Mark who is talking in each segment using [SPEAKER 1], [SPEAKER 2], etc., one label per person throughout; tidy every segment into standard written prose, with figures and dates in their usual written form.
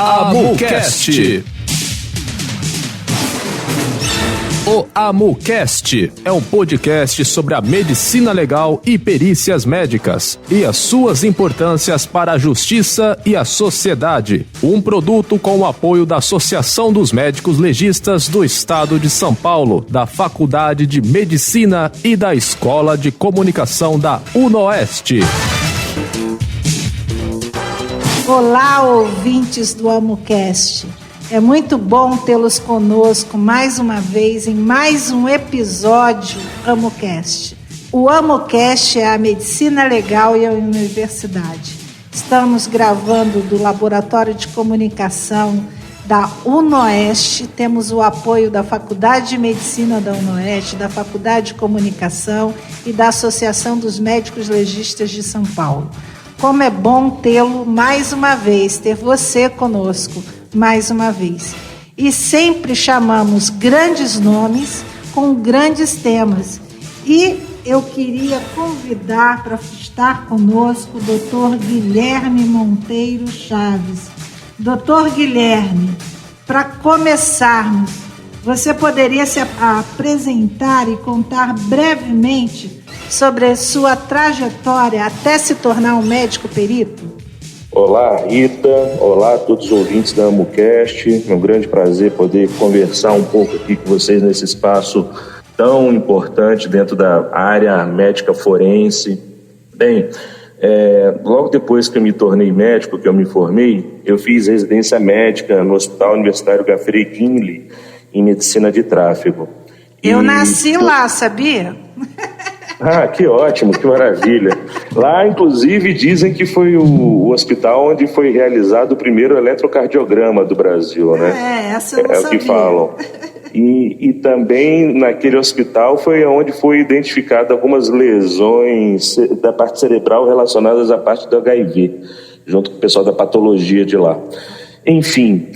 [SPEAKER 1] AMUCast. O AMUCast é um podcast sobre a medicina legal e perícias médicas e as suas importâncias para a justiça e a sociedade. Um produto com o apoio da Associação dos Médicos Legistas do Estado de São Paulo, da Faculdade de Medicina e da Escola de Comunicação da UNOeste.
[SPEAKER 2] Olá, ouvintes do AMUCast. É muito bom tê-los conosco mais uma vez em mais um episódio AMUCast. O AMUCast é a medicina legal e a universidade. Estamos gravando do Laboratório de Comunicação da UNOeste. Temos o apoio da Faculdade de Medicina da UNOeste, da Faculdade de Comunicação e da Associação dos Médicos Legistas de São Paulo. Como é bom tê-lo mais uma vez, ter você conosco mais uma vez. E sempre chamamos grandes nomes com grandes temas. E eu queria convidar para estar conosco o Dr. Guilherme Monteiro Chaves. Dr. Guilherme, para começarmos, você poderia se apresentar e contar brevemente sobre a sua trajetória até se tornar um médico perito?
[SPEAKER 3] Olá, Rita. Olá a todos os ouvintes da AMUCast. É um grande prazer poder conversar um pouco aqui com vocês nesse espaço tão importante dentro da área médica forense. Bem, logo depois que eu me tornei médico, que eu me formei, eu fiz residência médica no Hospital Universitário Gafrey Kinley, em medicina de tráfego.
[SPEAKER 2] Eu nasci lá, sabia?
[SPEAKER 3] Ah, que ótimo, que maravilha. Lá, inclusive, dizem que foi o hospital onde foi realizado o primeiro eletrocardiograma do Brasil, né?
[SPEAKER 2] Essa eu não sabia.
[SPEAKER 3] O que falam. E também naquele hospital foi onde foi identificada algumas lesões da parte cerebral relacionadas à parte do HIV, junto com o pessoal da patologia de lá. Enfim,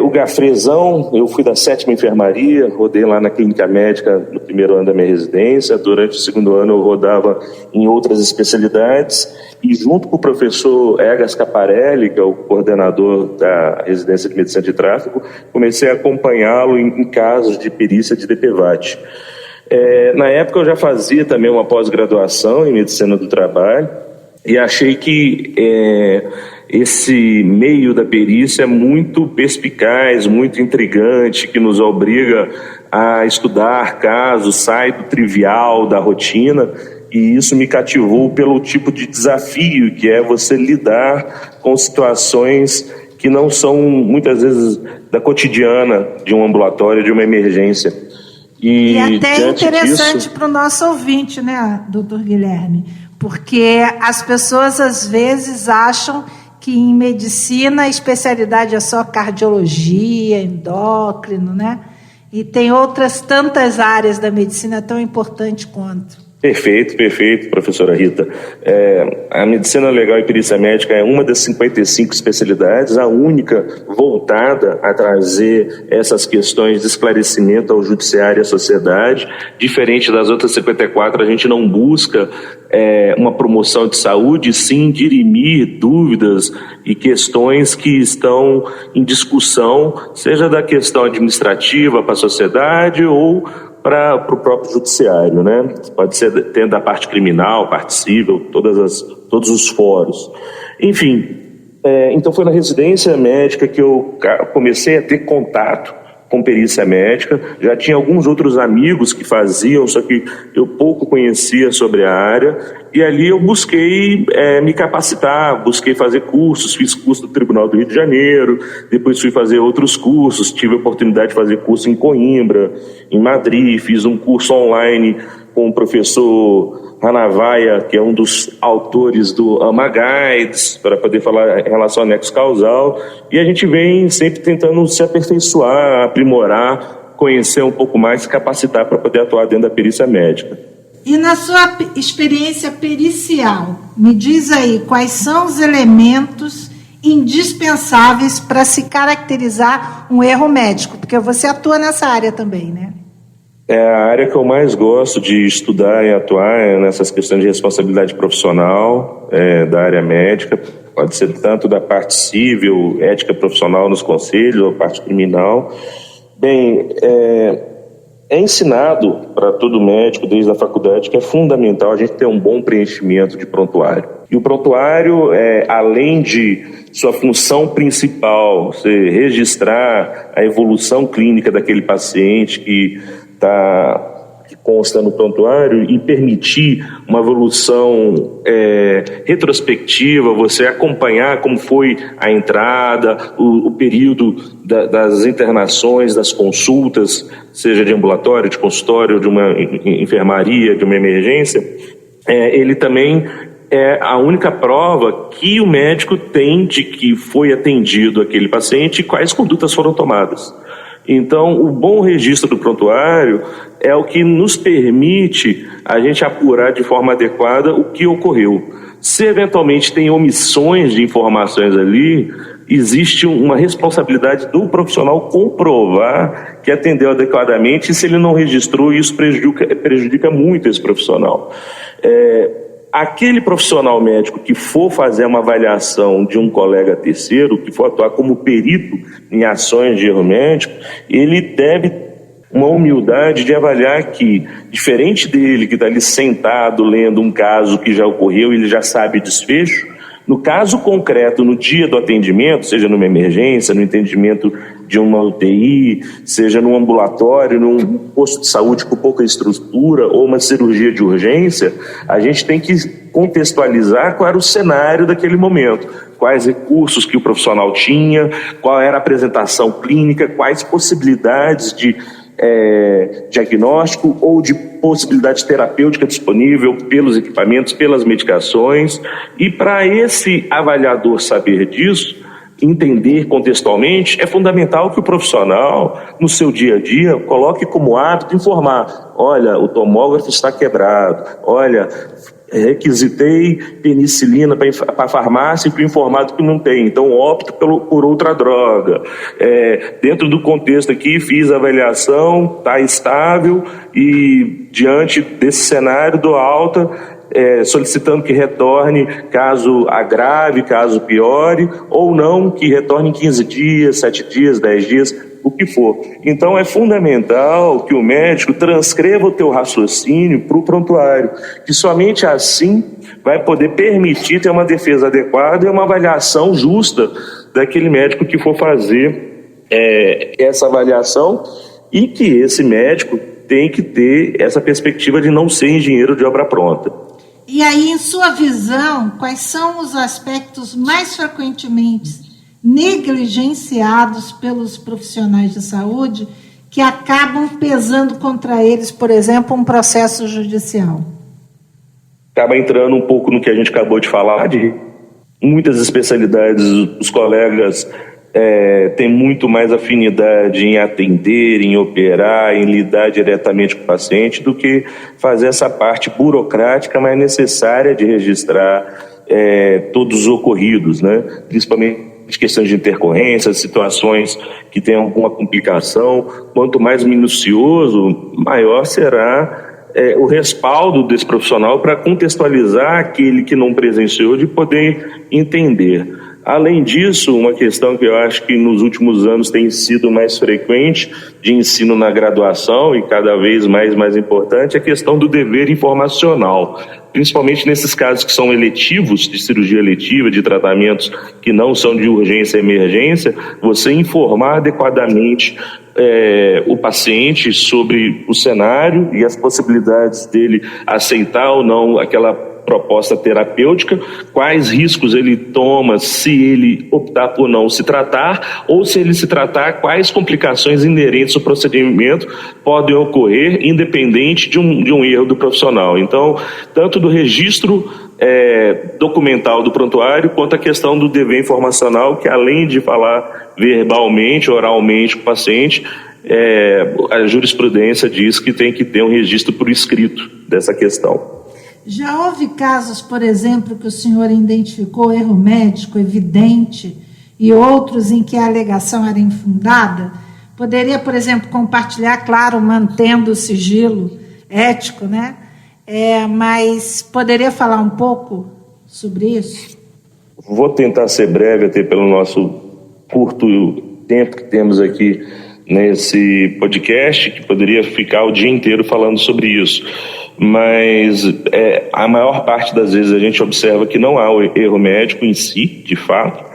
[SPEAKER 3] o Gafrezão, eu fui da 7ª enfermaria, rodei lá na clínica médica no primeiro ano da minha residência. Durante o segundo ano eu rodava em outras especialidades e junto com o professor Egas Caparelli, que é o coordenador da residência de medicina de tráfego, comecei a acompanhá-lo em casos de perícia de DPVAT. Na época eu já fazia também uma pós-graduação em medicina do trabalho e achei que esse meio da perícia é muito perspicaz, muito intrigante, que nos obriga a estudar casos, sai do trivial, da rotina, e isso me cativou pelo tipo de desafio que é você lidar com situações que não são, muitas vezes, da cotidiana de um ambulatório, de uma emergência.
[SPEAKER 2] E até interessante para o nosso ouvinte, né, doutor Guilherme? Porque as pessoas, às vezes, acham que em medicina a especialidade é só cardiologia, endócrino, né? E tem outras tantas áreas da medicina tão importantes quanto.
[SPEAKER 3] Perfeito, professora Rita. A medicina legal e perícia médica é uma das 55 especialidades, a única voltada a trazer essas questões de esclarecimento ao judiciário e à sociedade. Diferente das outras 54, a gente não busca uma promoção de saúde, sim dirimir dúvidas e questões que estão em discussão, seja da questão administrativa para a sociedade ou para o próprio judiciário, né? Pode ser dentro da parte criminal, parte civil, todos os fóruns. Enfim, então foi na residência médica que eu comecei a ter contato com perícia médica. Já tinha alguns outros amigos que faziam, só que eu pouco conhecia sobre a área, e ali eu busquei me capacitar, busquei fazer cursos, fiz curso do Tribunal do Rio de Janeiro, depois fui fazer outros cursos, tive a oportunidade de fazer curso em Coimbra, em Madrid, fiz um curso online com o professor Ranavaia, que é um dos autores do AMA Guides, para poder falar em relação ao nexo causal, e a gente vem sempre tentando se aperfeiçoar, aprimorar, conhecer um pouco mais, se capacitar para poder atuar dentro da perícia médica.
[SPEAKER 2] E na sua experiência pericial, me diz aí quais são os elementos indispensáveis para se caracterizar um erro médico, porque você atua nessa área também, né?
[SPEAKER 3] É a área que eu mais gosto de estudar e atuar nessas questões de responsabilidade profissional da área médica. Pode ser tanto da parte civil, ética profissional nos conselhos, ou parte criminal. Bem, é ensinado para todo médico, desde a faculdade, que é fundamental a gente ter um bom preenchimento de prontuário. E o prontuário, além de sua função principal, ser registrar a evolução clínica daquele paciente que consta no prontuário e permitir uma evolução retrospectiva, você acompanhar como foi a entrada, o período das internações, das consultas, seja de ambulatório, de consultório, de uma enfermaria, de uma emergência, ele também é a única prova que o médico tem de que foi atendido aquele paciente e quais condutas foram tomadas. Então, o bom registro do prontuário é o que nos permite a gente apurar de forma adequada o que ocorreu. Se eventualmente tem omissões de informações ali, existe uma responsabilidade do profissional comprovar que atendeu adequadamente, e se ele não registrou, isso prejudica muito esse profissional. Aquele profissional médico que for fazer uma avaliação de um colega terceiro, que for atuar como perito em ações de erro médico, ele deve uma humildade de avaliar que, diferente dele que está ali sentado lendo um caso que já ocorreu, ele já sabe o desfecho, no caso concreto, no dia do atendimento, seja numa emergência, no atendimento de uma UTI, seja num ambulatório, num posto de saúde com pouca estrutura ou uma cirurgia de urgência, a gente tem que contextualizar qual era o cenário daquele momento, quais recursos que o profissional tinha, qual era a apresentação clínica, quais possibilidades de diagnóstico ou de possibilidade terapêutica disponível pelos equipamentos, pelas medicações. E para esse avaliador saber disso, entender contextualmente, é fundamental que o profissional, no seu dia a dia, coloque como hábito informar: olha, o tomógrafo está quebrado, olha, requisitei penicilina para a farmácia e fui informado que não tem, então opto por outra droga. Dentro do contexto aqui, fiz a avaliação, está estável e, diante desse cenário, dou alta, solicitando que retorne caso agrave, caso piore, ou não, que retorne em 15 dias, 7 dias, 10 dias, o que for. Então é fundamental que o médico transcreva o teu raciocínio para o prontuário, que somente assim vai poder permitir ter uma defesa adequada e uma avaliação justa daquele médico que for fazer essa avaliação, e que esse médico tem que ter essa perspectiva de não ser engenheiro de obra pronta.
[SPEAKER 2] E aí, em sua visão, quais são os aspectos mais frequentemente negligenciados pelos profissionais de saúde que acabam pesando contra eles, por exemplo, um processo judicial?
[SPEAKER 3] Acaba entrando um pouco no que a gente acabou de falar, de muitas especialidades, os colegas têm muito mais afinidade em atender, em operar, em lidar diretamente com o paciente, do que fazer essa parte burocrática mais necessária de registrar todos os ocorridos, né? Principalmente questões de intercorrência, situações que têm alguma complicação. Quanto mais minucioso, maior será o respaldo desse profissional para contextualizar aquele que não presenciou, de poder entender. Além disso, uma questão que eu acho que nos últimos anos tem sido mais frequente de ensino na graduação e cada vez mais importante, é a questão do dever informacional. Principalmente nesses casos que são eletivos, de cirurgia eletiva, de tratamentos que não são de urgência e emergência, você informar adequadamente o paciente sobre o cenário e as possibilidades dele aceitar ou não aquela proposta terapêutica, quais riscos ele toma se ele optar por não se tratar, ou se ele se tratar, quais complicações inerentes ao procedimento podem ocorrer, independente de um erro do profissional. Então, tanto do registro documental do prontuário, quanto a questão do dever informacional, que além de falar verbalmente, oralmente com o paciente, a jurisprudência diz que tem que ter um registro por escrito dessa questão.
[SPEAKER 2] Já houve casos, por exemplo, que o senhor identificou erro médico evidente e outros em que a alegação era infundada? Poderia, por exemplo, compartilhar, claro, mantendo o sigilo ético, né? Mas poderia falar um pouco sobre isso?
[SPEAKER 3] Vou tentar ser breve, até pelo nosso curto tempo que temos aqui nesse podcast, que poderia ficar o dia inteiro falando sobre isso. Mas a maior parte das vezes a gente observa que não há o erro médico em si, de fato.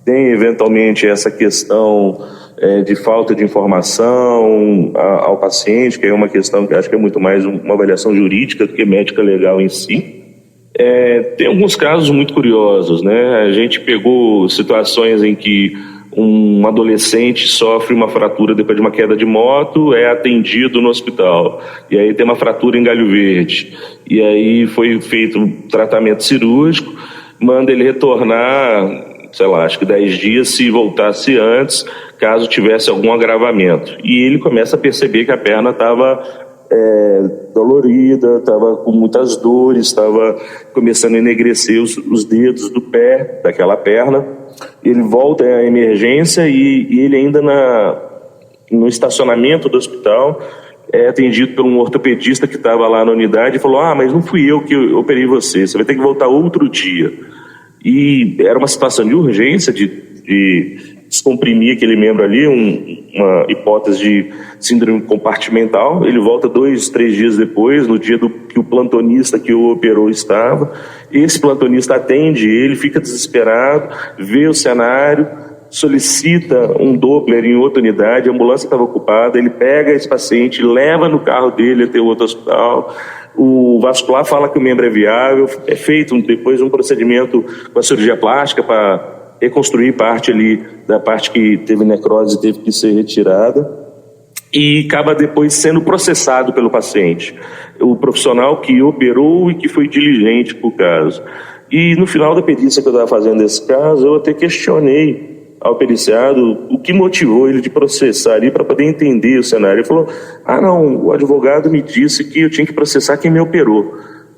[SPEAKER 3] Tem eventualmente essa questão de falta de informação ao paciente, que é uma questão que acho que é muito mais uma avaliação jurídica do que médica legal em si. Tem alguns casos muito curiosos, né? A gente pegou situações em que um adolescente sofre uma fratura depois de uma queda de moto, é atendido no hospital, e aí tem uma fratura em galho verde, e aí foi feito um tratamento cirúrgico, manda ele retornar, sei lá, acho que 10 dias, se voltasse antes, caso tivesse algum agravamento. E ele começa a perceber que a perna estava dolorida, estava com muitas dores, estava começando a enegrecer os dedos do pé, daquela perna. Ele volta à emergência e ele ainda no estacionamento do hospital é atendido por um ortopedista que estava lá na unidade e falou: mas não fui eu que operei você vai ter que voltar outro dia. E era uma situação de urgência, de descomprimir aquele membro ali, uma hipótese de síndrome compartimental. Ele volta 2-3 dias depois, no dia que o plantonista que o operou estava. Esse plantonista atende ele, fica desesperado, vê o cenário, solicita um Doppler em outra unidade, a ambulância estava ocupada, ele pega esse paciente, leva no carro dele até o outro hospital. O vascular fala que o membro é viável, é feito depois um procedimento com a cirurgia plástica para reconstruir parte ali da parte que teve necrose e teve que ser retirada, e acaba depois sendo processado pelo paciente, o profissional que operou e que foi diligente por caso. E no final da perícia que eu estava fazendo nesse caso, eu até questionei ao periciado o que motivou ele de processar ali para poder entender o cenário. Ele falou: não, o advogado me disse que eu tinha que processar quem me operou,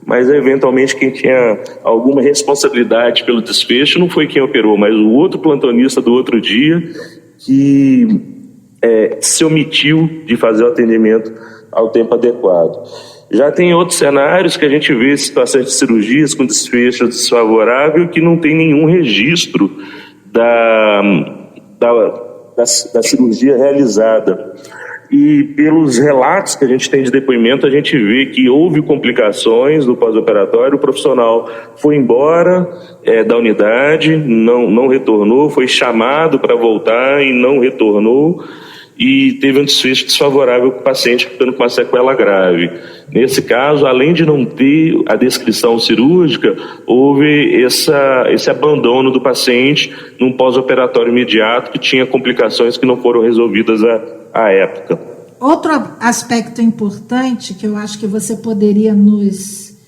[SPEAKER 3] mas eventualmente quem tinha alguma responsabilidade pelo desfecho não foi quem operou, mas o outro plantonista do outro dia que se omitiu de fazer o atendimento ao tempo adequado. Já tem outros cenários que a gente vê situações de cirurgias com desfecho desfavorável que não tem nenhum registro da cirurgia realizada. E pelos relatos que a gente tem de depoimento, a gente vê que houve complicações no pós-operatório, o profissional foi embora da unidade, não retornou, foi chamado para voltar e não retornou, e teve um desfecho desfavorável com o paciente ficando com uma sequela grave. Nesse caso, além de não ter a descrição cirúrgica, houve esse abandono do paciente num pós-operatório imediato que tinha complicações que não foram resolvidas à época.
[SPEAKER 2] Outro aspecto importante que eu acho que você poderia nos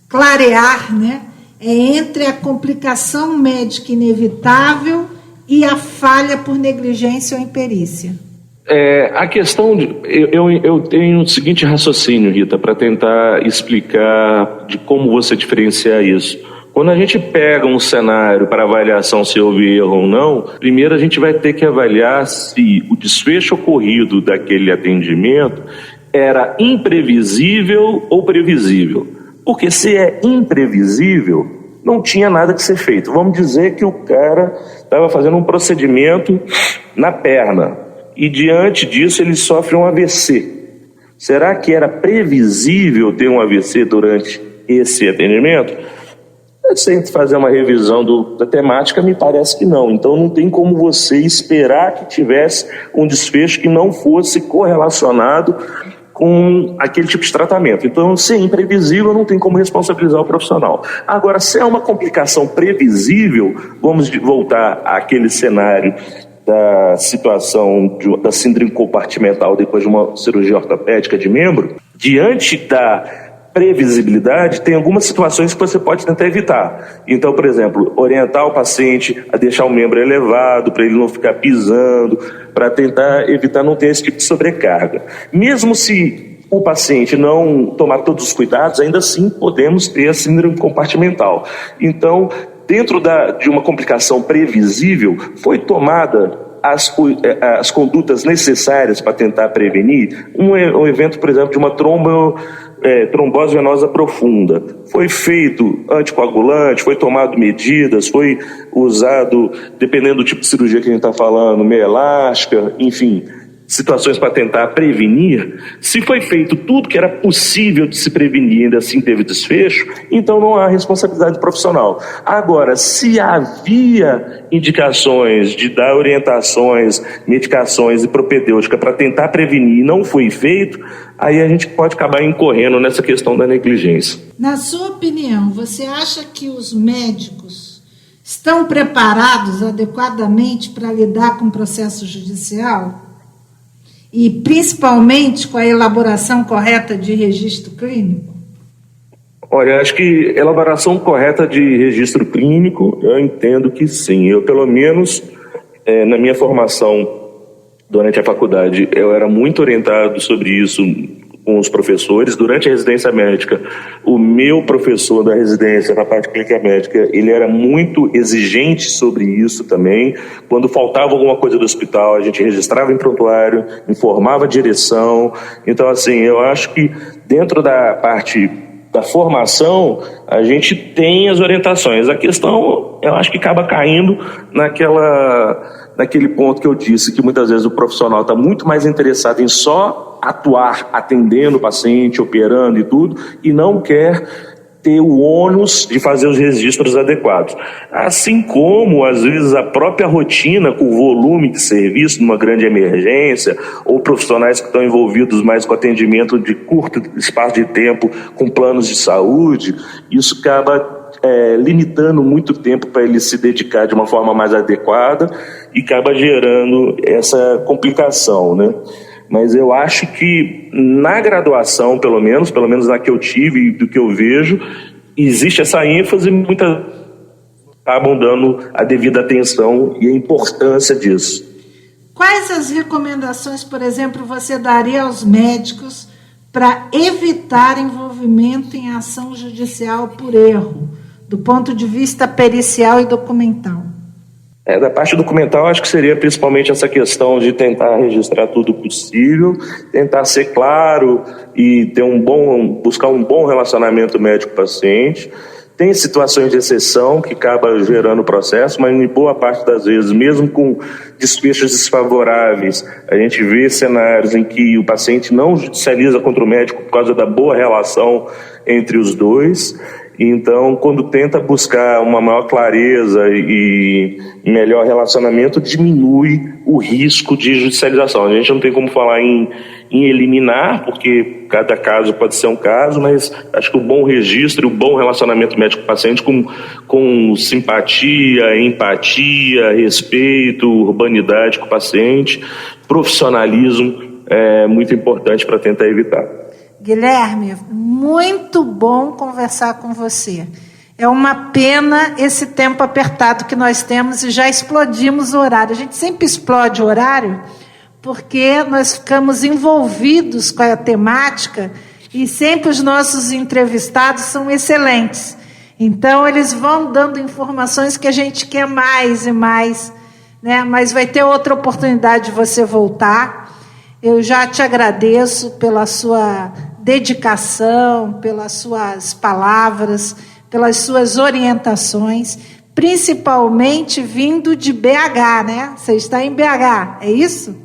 [SPEAKER 2] clarear, né, é entre a complicação médica inevitável e a falha por negligência ou imperícia.
[SPEAKER 3] A questão eu tenho o seguinte raciocínio, Rita, para tentar explicar de como você diferenciar isso. Quando a gente pega um cenário para avaliação se houve erro ou não, primeiro a gente vai ter que avaliar se o desfecho ocorrido daquele atendimento era imprevisível ou previsível. Porque se é imprevisível, não tinha nada que ser feito. Vamos dizer que o cara estava fazendo um procedimento na perna e diante disso ele sofre um AVC. Será que era previsível ter um AVC durante esse atendimento? Sem fazer uma revisão da temática, me parece que não. Então não tem como você esperar que tivesse um desfecho que não fosse correlacionado com aquele tipo de tratamento. Então, se é imprevisível, não tem como responsabilizar o profissional. Agora, se é uma complicação previsível, vamos voltar àquele cenário da situação da síndrome compartimental depois de uma cirurgia ortopédica de membro, diante da previsibilidade, tem algumas situações que você pode tentar evitar. Então, por exemplo, orientar o paciente a deixar o membro elevado, para ele não ficar pisando, para tentar evitar não ter esse tipo de sobrecarga. Mesmo se o paciente não tomar todos os cuidados, ainda assim podemos ter a síndrome compartimental. Então, dentro de uma complicação previsível, foi tomada as condutas necessárias para tentar prevenir. Um evento, por exemplo, de uma trombose venosa profunda. Foi feito anticoagulante, foi tomado medidas, foi usado, dependendo do tipo de cirurgia que a gente está falando, meia elástica, enfim, situações para tentar prevenir. Se foi feito tudo que era possível de se prevenir e ainda assim teve desfecho, então não há responsabilidade profissional. Agora, se havia indicações de dar orientações, medicações e propedêutica para tentar prevenir e não foi feito, aí a gente pode acabar incorrendo nessa questão da negligência.
[SPEAKER 2] Na sua opinião, você acha que os médicos estão preparados adequadamente para lidar com o processo judicial? E principalmente com a elaboração correta de registro clínico?
[SPEAKER 3] Olha, acho que elaboração correta de registro clínico, eu entendo que sim. Eu, pelo menos, na minha formação durante a faculdade, eu era muito orientado sobre isso com os professores. Durante a residência médica, o meu professor da residência, na parte clínica médica, ele era muito exigente sobre isso também. Quando faltava alguma coisa do hospital, a gente registrava em prontuário, informava a direção. Então, assim, eu acho que dentro da parte da formação, a gente tem as orientações. A questão, eu acho que acaba caindo naquele ponto que eu disse, que muitas vezes o profissional está muito mais interessado em só atuar, atendendo o paciente, operando e tudo, e não quer ter o ônus de fazer os registros adequados. Assim como, às vezes, a própria rotina com o volume de serviço numa grande emergência, ou profissionais que estão envolvidos mais com atendimento de curto espaço de tempo, com planos de saúde, isso acaba limitando muito tempo para ele se dedicar de uma forma mais adequada e acaba gerando essa complicação, né? Mas eu acho que na graduação, pelo menos na que eu tive e do que eu vejo, existe essa ênfase e muitas acabam dando a devida atenção e a importância disso.
[SPEAKER 2] Quais as recomendações, por exemplo, você daria aos médicos para evitar envolvimento em ação judicial por erro, do ponto de vista pericial e documental?
[SPEAKER 3] Da parte documental, acho que seria principalmente essa questão de tentar registrar tudo possível, tentar ser claro e ter buscar um bom relacionamento médico-paciente. Tem situações de exceção que acaba gerando o processo, mas em boa parte das vezes, mesmo com desfechos desfavoráveis, a gente vê cenários em que o paciente não judicializa contra o médico por causa da boa relação entre os dois. Então, quando tenta buscar uma maior clareza e melhor relacionamento, diminui o risco de judicialização. A gente não tem como falar em eliminar, porque cada caso pode ser um caso, mas acho que o bom registro e o bom relacionamento médico-paciente com simpatia, empatia, respeito, urbanidade com o paciente, profissionalismo é muito importante para tentar evitar.
[SPEAKER 2] Guilherme, muito bom conversar com você. É uma pena esse tempo apertado que nós temos e já explodimos o horário. A gente sempre explode o horário porque nós ficamos envolvidos com a temática e sempre os nossos entrevistados são excelentes. Então, eles vão dando informações que a gente quer mais e mais, né? Mas vai ter outra oportunidade de você voltar. Eu já te agradeço pela sua dedicação, pelas suas palavras, pelas suas orientações, principalmente vindo de BH, né? Você está em BH, é isso?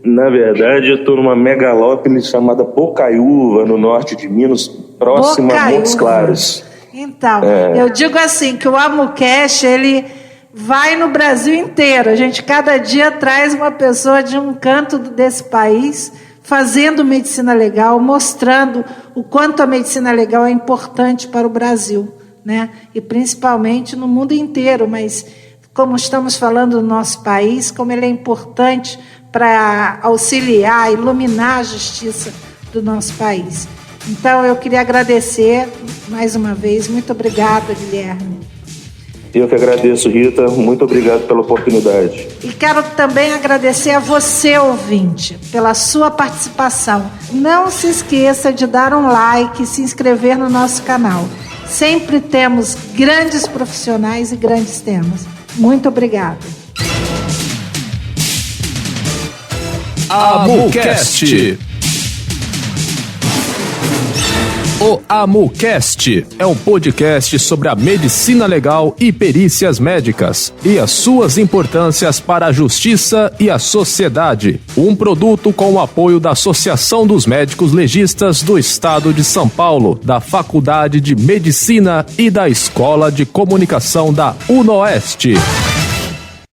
[SPEAKER 3] Na verdade, eu estou numa megalópole chamada Bocaiúva, no norte de Minas, próxima a Montes Claros.
[SPEAKER 2] Então, eu digo assim, que o AMUCast, ele vai no Brasil inteiro. A gente cada dia traz uma pessoa de um canto desse país fazendo medicina legal, mostrando o quanto a medicina legal é importante para o Brasil, né? E principalmente no mundo inteiro, mas como estamos falando do nosso país, como ele é importante para auxiliar, iluminar a justiça do nosso país. Então, eu queria agradecer mais uma vez. Muito obrigada, Guilherme.
[SPEAKER 3] Eu que agradeço, Rita. Muito obrigado pela oportunidade.
[SPEAKER 2] E quero também agradecer a você, ouvinte, pela sua participação. Não se esqueça de dar um like e se inscrever no nosso canal. Sempre temos grandes profissionais e grandes temas. Muito obrigada.
[SPEAKER 1] AMUCast. O AMUCast é um podcast sobre a medicina legal e perícias médicas e as suas importâncias para a justiça e a sociedade. Um produto com o apoio da Associação dos Médicos Legistas do Estado de São Paulo, da Faculdade de Medicina e da Escola de Comunicação da UNOeste.